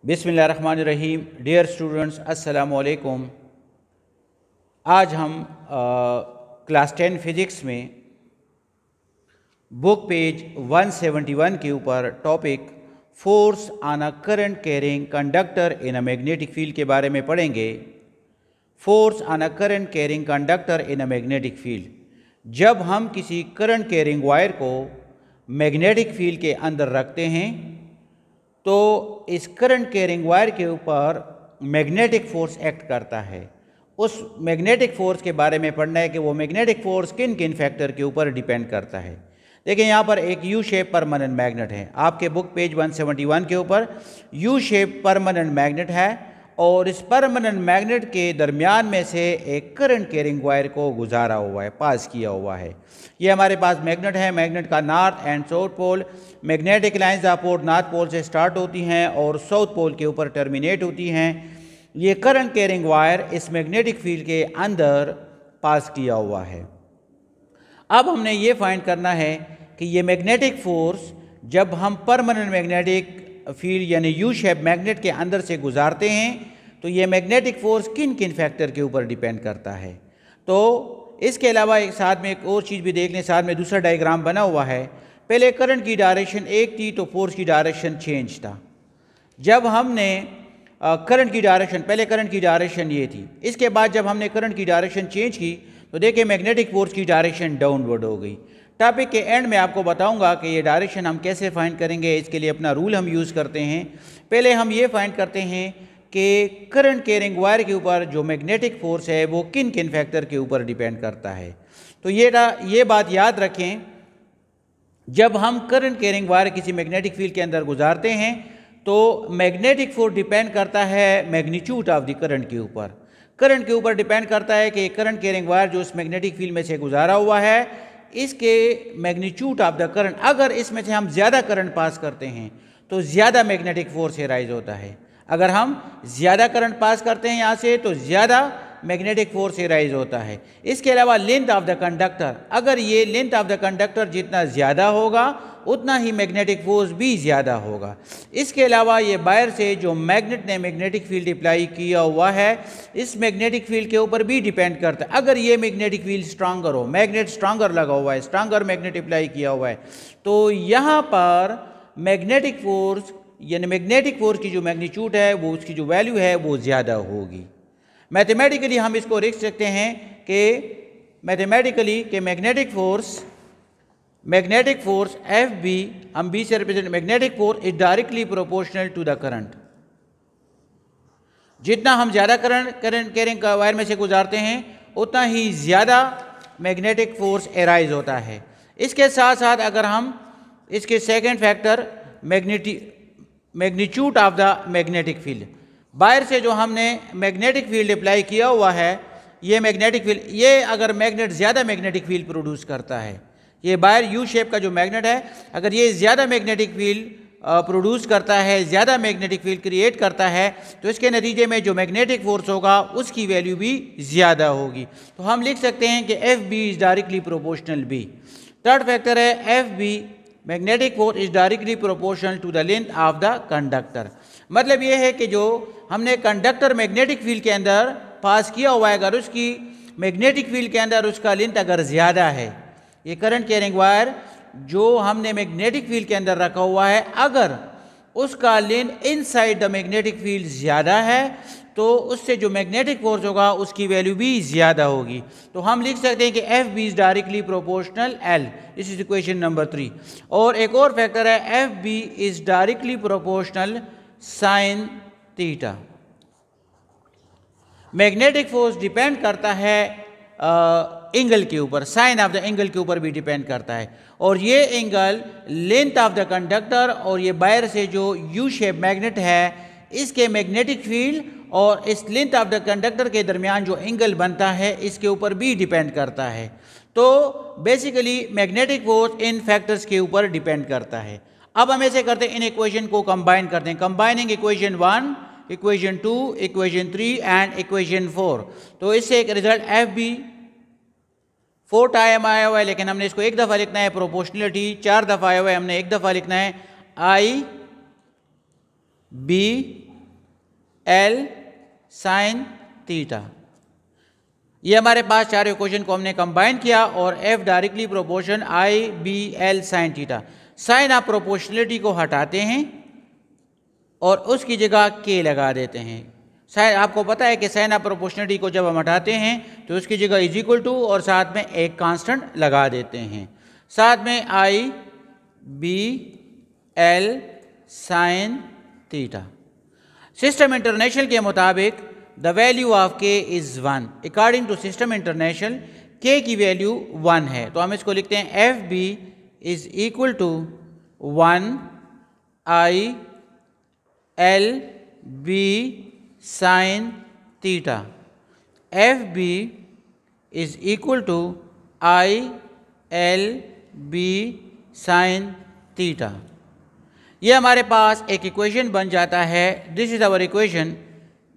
बिस्मिल्लाहिर्रहमानिर्रहीम। Dear students, अस्सलामु अलैकुम। आज हम क्लास 10 फिज़िक्स में बुक पेज 171 के ऊपर topic force on a current carrying conductor in a magnetic field के बारे में पढ़ेंगे। Force on a current carrying conductor in a magnetic field. जब हम किसी करंट कैरिंग वायर को मैग्नेटिक फील्ड के अंदर रखते हैं तो इस करंट कैरिंग वायर के ऊपर मैग्नेटिक फोर्स एक्ट करता है। उस मैग्नेटिक फोर्स के बारे में पढ़ना है कि वो मैग्नेटिक फोर्स किन किन फैक्टर के ऊपर डिपेंड करता है। देखिए, यहाँ पर एक यू शेप परमानेंट मैग्नेट है। आपके बुक पेज 171 के ऊपर यू शेप परमानेंट मैग्नेट है और इस परमानेंट मैग्नेट के दरमियान में से एक करंट कैरिंग वायर को गुजारा हुआ है, पास किया हुआ है। ये हमारे पास मैग्नेट है। मैग्नेट का north and south pole, magnetic lines of pole north pole से स्टार्ट होती हैं और साउथ पोल के ऊपर टर्मिनेट होती हैं। ये करंट कैरिंग वायर इस मैग्नेटिक फील्ड के अंदर पास किया हुआ है। अब हमने ये फाइंड करना है कि ये मैग्नेटिक फोर्स जब हम परमानेंट मैग्नेटिक फील्ड यानी यू शेप मैग्नेट के अंदर से गुजारते हैं तो ये मैग्नेटिक फोर्स किन किन फैक्टर के ऊपर डिपेंड करता है। तो इसके अलावा एक साथ में एक और चीज़ भी देख लें। साथ में दूसरा डायग्राम बना हुआ है। पहले करंट की डायरेक्शन एक थी तो फोर्स की डायरेक्शन चेंज था। जब हमने करंट की डायरेक्शन, पहले करंट की डायरेक्शन ये थी, इसके बाद जब हमने करंट की डायरेक्शन चेंज की तो देखिए मैग्नेटिक फोर्स की डायरेक्शन डाउनवर्ड हो गई। टॉपिक के एंड में आपको बताऊंगा कि ये डायरेक्शन हम कैसे फाइंड करेंगे। इसके लिए अपना रूल हम यूज़ करते हैं। पहले हम ये फाइंड करते हैं कि करंट कैरिंग वायर के ऊपर जो मैग्नेटिक फोर्स है वो किन किन फैक्टर के ऊपर डिपेंड करता है। तो ये बात याद रखें, जब हम करंट कैरिंग वायर किसी मैग्नेटिक फील्ड के अंदर गुजारते हैं तो मैग्नेटिक फोर्स डिपेंड करता है मैग्नीट्यूड ऑफ द करंट के ऊपर। करंट के ऊपर डिपेंड करता है कि करंट कैरिंग वायर जो इस मैग्नेटिक फील्ड में से गुजारा हुआ है इसके मैग्नीट्यूड ऑफ द करंट, अगर इसमें से हम ज़्यादा करंट पास करते हैं तो ज़्यादा मैग्नेटिक फोर्स राइज होता है। अगर हम ज़्यादा करंट पास करते हैं यहाँ से तो ज़्यादा मैग्नेटिक फोर्स राइज होता है। इसके अलावा लेंथ ऑफ द कंडक्टर, अगर ये लेंथ ऑफ द कंडक्टर जितना ज़्यादा होगा उतना ही मैग्नेटिक फोर्स भी ज़्यादा होगा। इसके अलावा ये वायर से जो मैग्नेट ने मैग्नेटिक फील्ड अप्लाई किया हुआ है इस मैग्नेटिक फील्ड के ऊपर भी डिपेंड करता है। अगर ये मैग्नेटिक फील्ड स्ट्रांगर हो, मैग्नेट स्ट्रांगर लगा हुआ है, स्ट्रांगर मैग्नेट अप्लाई किया हुआ है, तो यहाँ पर मैग्नेटिक फोर्स यानी मैग्नेटिक फोर्स की जो मैग्नीट्यूड है वो उसकी जो वैल्यू है वो ज़्यादा होगी। मैथमेटिकली हम इसको लिख सकते हैं कि मैथमेटिकली कि मैग्नेटिक फोर्स एफ बी, हम बी से represent, magnetic force is directly proportional to the current. जितना हम ज़्यादा करंट कैरिंग वायर में से गुजारते हैं उतना ही ज़्यादा मैग्नेटिक फोर्स एराइज होता है। इसके साथ साथ अगर हम इसके second factor magnitude of the magnetic field, wire से जो हमने मैग्नेटिक फील्ड अप्लाई किया हुआ है ये मैग्नेटिक फील्ड, ये अगर मैग्नेट ज़्यादा मैग्नेटिक फील्ड प्रोड्यूस करता है, ये वायर यू शेप का जो मैग्नेट है अगर ये ज़्यादा मैग्नेटिक फील्ड प्रोड्यूस करता है, ज़्यादा मैग्नेटिक फील्ड क्रिएट करता है तो इसके नतीजे में जो मैग्नेटिक फोर्स होगा उसकी वैल्यू भी ज़्यादा होगी। तो हम लिख सकते हैं कि F B is directly proportional B. Third factor है F B, magnetic force is directly proportional to the length of the conductor. मतलब ये है कि जो हमने कंडक्टर मैग्नेटिक फील्ड के अंदर पास किया हुआ है अगर उसकी मैग्नेटिक फील्ड के अंदर उसका लेंथ अगर ज़्यादा है, ये करंट कैरिंग वायर जो हमने मैग्नेटिक फील्ड के अंदर रखा हुआ है अगर उसका length inside the magnetic field ज़्यादा है तो उससे जो मैग्नेटिक फोर्स होगा उसकी वैल्यू भी ज़्यादा होगी। तो हम लिख सकते हैं कि F B is directly proportional L. This is equation number 3। और एक और फैक्टर है F B is directly proportional sine theta. Magnetic force depend करता है एंगल के ऊपर, साइन ऑफ द एंगल के ऊपर भी डिपेंड करता है और ये angle length of the conductor और ये वायर से जो यू शेप मैग्नेट है इसके मैग्नेटिक फील्ड और इस लेंथ ऑफ द कंडक्टर के दरमियान जो एंगल बनता है इसके ऊपर भी डिपेंड करता है। तो basically magnetic force in factors के ऊपर डिपेंड करता है। अब हम ऐसे करते हैं, इन इक्वेशन को कंबाइन करते हैं। Combining equation 1, equation 2, equation 3 and equation 4। तो इससे एक रिजल्ट एफ बी 4 टाइम आया हुआ है लेकिन हमने इसको एक दफ़ा लिखना है। प्रोपोर्शनलिटी 4 दफ़ा आया हुआ है, हमने एक दफ़ा लिखना है आई बी एल साइन थीटा। ये हमारे पास चार इक्वेशन को हमने कंबाइन किया और F directly proportion I B L sine theta. Sine आप प्रोपोर्शनलिटी को हटाते हैं और उसकी जगह K लगा देते हैं। साइन आपको पता है कि साइन ऑफ प्रोपोर्शनलिटी को जब हम हटाते हैं तो उसकी जगह इज इक्वल टू और साथ में एक कांस्टेंट लगा देते हैं, साथ में I B L sine theta. System international के मुताबिक the value of K is 1। According to system international K की वैल्यू 1 है, तो हम इसको लिखते हैं F B is equal to 1 I L B sine theta. F B is equal to I L B sine theta. ये हमारे पास एक इक्वेशन बन जाता है। दिस इज आवर इक्वेशन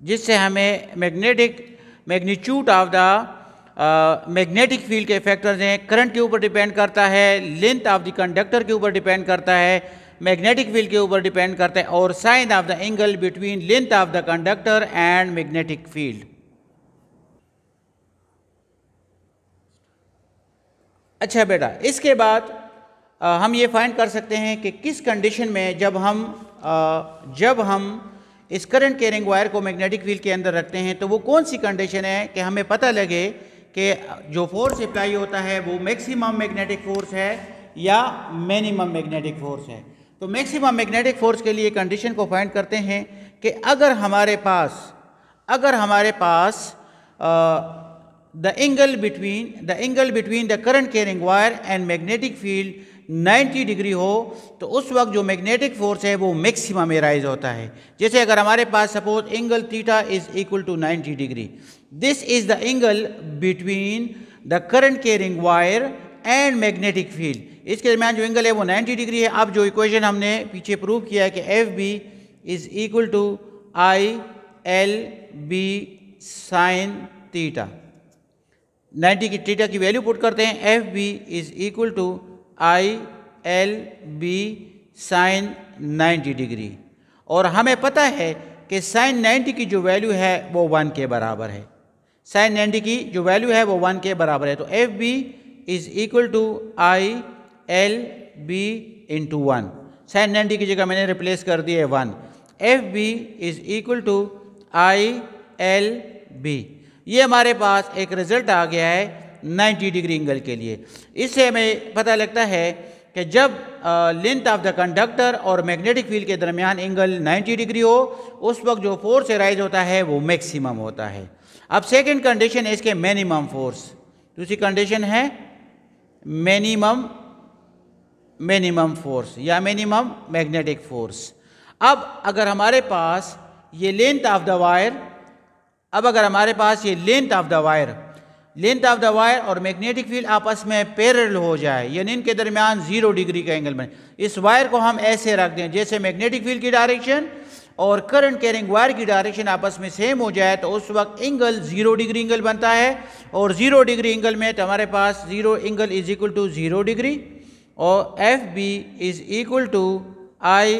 जिससे हमें magnitude of the magnetic field के फैक्टर्स हैं, करंट के ऊपर डिपेंड करता है, लेंथ ऑफ द कंडक्टर के ऊपर डिपेंड करता है, मैग्नेटिक फील्ड के ऊपर डिपेंड करता है, और sine of the angle between length of the conductor and magnetic field. अच्छा बेटा, इसके बाद हम ये फाइंड कर सकते हैं कि किस कंडीशन में जब हम इस करंट कैरिंग वायर को मैग्नेटिक फील्ड के अंदर रखते हैं तो वो कौन सी कंडीशन है कि हमें पता लगे कि जो फोर्स अप्लाई होता है वो मैक्सिमम मैग्नेटिक फोर्स है या मिनिमम मैग्नेटिक फोर्स है। तो मैक्सिमम मैग्नेटिक फोर्स के लिए कंडीशन को फाइंड करते हैं कि अगर हमारे पास the angle between the current carrying wire and magnetic field 90 degree हो तो उस वक्त जो मैग्नेटिक फोर्स है वो मैक्सिमम में राइज होता है। जैसे अगर हमारे पास suppose angle theta is equal to 90 degree, this is the angle between the current carrying wire and magnetic field. इसके दरमियान जो एंगल है वो 90 डिग्री है। अब जो इक्वेशन हमने पीछे प्रूव किया है कि F B is equal to I L B sine theta, 90 की थीटा की वैल्यू पुट करते हैं, F B is equal to I L B sine 90 degree, और हमें पता है कि साइन 90 की जो वैल्यू है वो 1 के बराबर है। साइन 90 की जो वैल्यू है वो 1 के बराबर है, तो F B is equal to I L B into 1। Sine 90 की जगह मैंने रिप्लेस कर दिया है 1। F B is equal to I L B. ये हमारे पास एक रिजल्ट आ गया है 90 डिग्री एंगल के लिए। इससे हमें पता लगता है कि जब लेंथ ऑफ द कंडक्टर और मैग्नेटिक फील्ड के दरमियान एंगल 90 डिग्री हो उस वक्त जो फोर्स राइज होता है वो मैक्सिमम होता है। अब सेकंड कंडीशन है इसके मिनिमम फोर्स। दूसरी कंडीशन है मिनिमम फोर्स या मिनिमम मैग्नेटिक फोर्स। अब अगर हमारे पास ये लेंथ ऑफ द वायर और मैग्नेटिक फील्ड आपस में पैरेलल हो जाए, यानी इनके दरमियान 0 डिग्री का एंगल बने, इस वायर को हम ऐसे रख दें जैसे मैग्नेटिक फील्ड की डायरेक्शन और करंट कैरिंग वायर की डायरेक्शन आपस में सेम हो जाए, तो उस वक्त एंगल 0 डिग्री एंगल बनता है। और 0 डिग्री एंगल में तो हमारे पास 0 angle is equal to 0 degree और F B is equal to I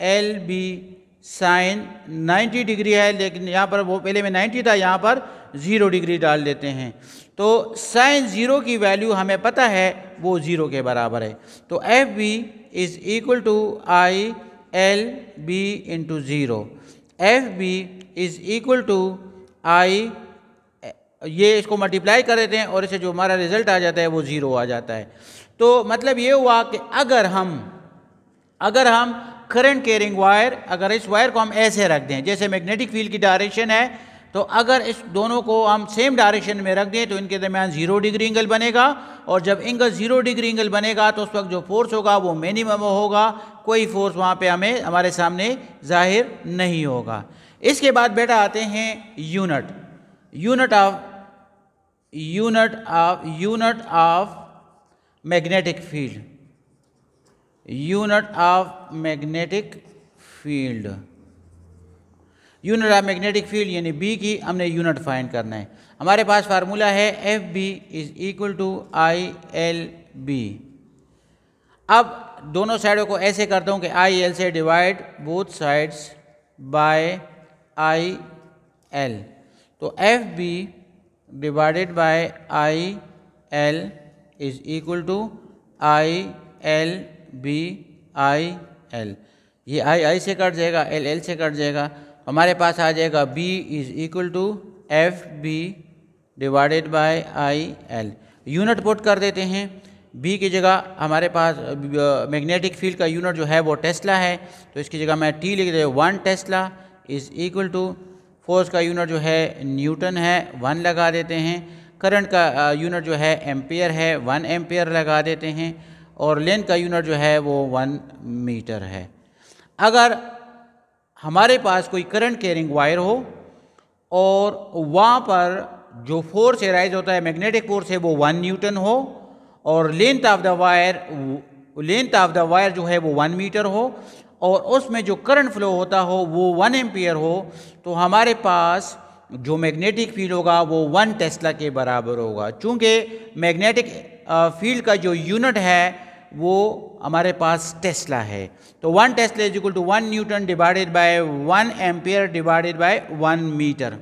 L B sine 90 degree है, लेकिन यहाँ पर वो पहले में 90 था, यहाँ पर 0 डिग्री डाल देते हैं। तो साइन 0 की वैल्यू हमें पता है वो 0 के बराबर है, तो F B is equal to I L B into 0। F B is equal to I, ये इसको मल्टीप्लाई कर देते हैं और इसे जो हमारा रिजल्ट आ जाता है वो 0 आ जाता है। तो मतलब ये हुआ कि अगर हम करंट कैरिंग वायर, अगर इस वायर को हम ऐसे रख दें जैसे मैग्नेटिक फील्ड की डायरेक्शन है, तो अगर इस दोनों को हम सेम डायरेक्शन में रख दें तो इनके दरमियान 0 डिग्री एंगल बनेगा, और जब एंगल 0 डिग्री एंगल बनेगा तो उस वक्त जो फोर्स होगा वो मिनिमम होगा, कोई फोर्स वहाँ पे हमारे सामने जाहिर नहीं होगा। इसके बाद बेटा आते हैं unit of magnetic field. Unit of magnetic field यानी बी की हमने यूनिट फाइंड करना है। हमारे पास फार्मूला है F B is equal to I L B. अब दोनों साइडों को ऐसे करता हूँ कि आई एल से divide both sides by I L. तो F B divided by I L is equal to I L B I L. ये आई से कट जाएगा, एल से कट जाएगा, हमारे पास आ जाएगा B is equal to F B divided by I L. Unit put कर देते हैं, बी की जगह हमारे पास मैग्नेटिक फील्ड का यूनिट जो है वो टेस्ला है, तो इसकी जगह मैं टी लिख दे 1 tesla is equal to, force का यूनिट जो है न्यूटन है 1 लगा देते हैं, करंट का यूनिट जो है एम्पियर है 1 एम्पियर लगा देते हैं, और लेंथ का यूनिट जो है वो 1 मीटर है। अगर हमारे पास कोई करंट कैरिंग वायर हो और वहाँ पर जो फोर्स एराइज होता है मैग्नेटिक फोर्स है वो 1 न्यूटन हो, और लेंथ ऑफ द वायर जो है वो 1 मीटर हो, और उसमें जो करंट फ्लो होता हो वो 1 एम्पियर हो, तो हमारे पास जो मैग्नेटिक फील्ड होगा वो 1 टेस्ला के बराबर होगा। चूँकि मैग्नेटिक फील्ड का जो यूनिट है वो हमारे पास टेस्ला है, तो 1 tesla is equal to 1 newton divided by 1 ampere divided by 1 metre.